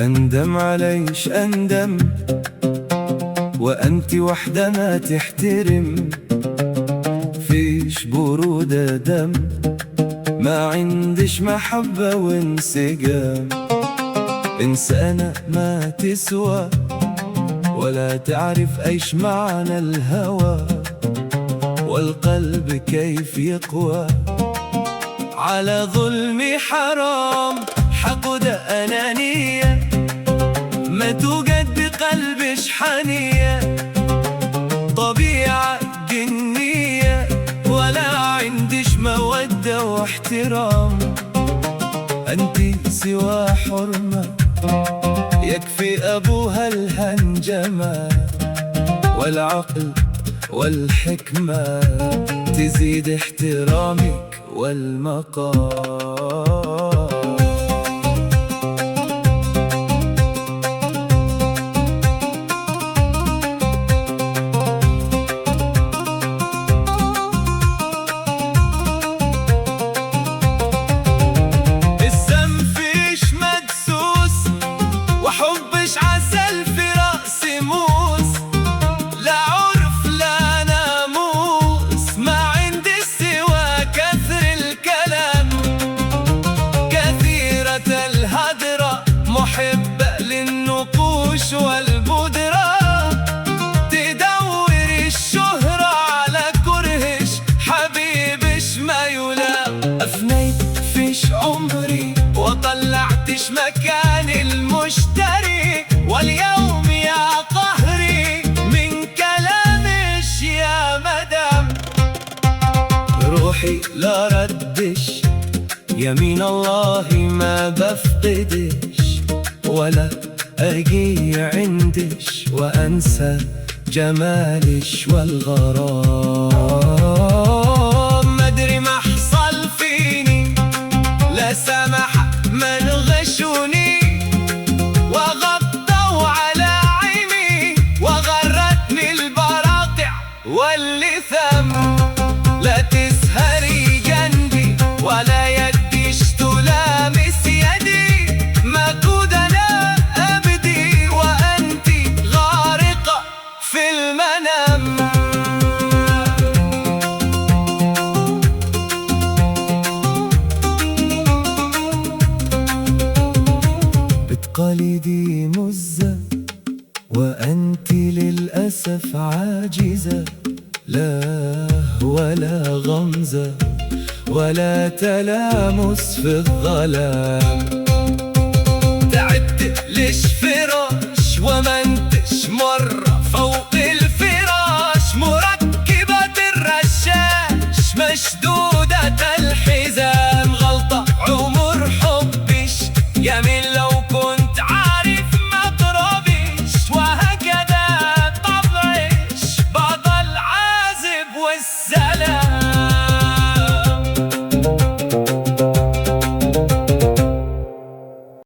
أندم عليش أندم، وأنت وحدة ما تحترم. فيش برودة دم، ما عندش محبة وانسجام. إنسانة ما تسوى، ولا تعرف أيش معنى الهوى. والقلب كيف يقوى على ظلمي؟ حرام حقودة أنانية، ما توجد بقلبش حنية. طبيعة جنية، ولا عندش مودة واحترام. أنتي سوى حرمة، يكفي أبوها الهنجمة. والعقل والحكمة تزيد احترامك والمقام. وحبش عسل في رأس موس، لا عرف لا ناموس. ما عندي سوى كثر الكلام، كثيرة الهدرة، محبة للنقوش والبودرة. تدور الشهرة على كرهش، حبيبش ما يلام. أفنيت فيش عمري، وطلعتش مكان المشتري. واليوم يا قهري من كلامش يا مدام. روحي لا ردش، يمين الله ما بفقدش. ولا أجي عندش وأنسى جمالش والغرام. مدري ما حصل فيني، لا سمح من غشوني. وغطوا على عيني، وغرتني البراقع واللثام. لا تسهري جنبي، ولا يديش تلامس يدي. مكود أنا أبدي، وأنتي غارقة في المنام. قليدي مزة، وأنت للأسف عاجزة. لا ولا غمزة، ولا تلامس في الظلام. تعبت ليش فراش، وما انتش مر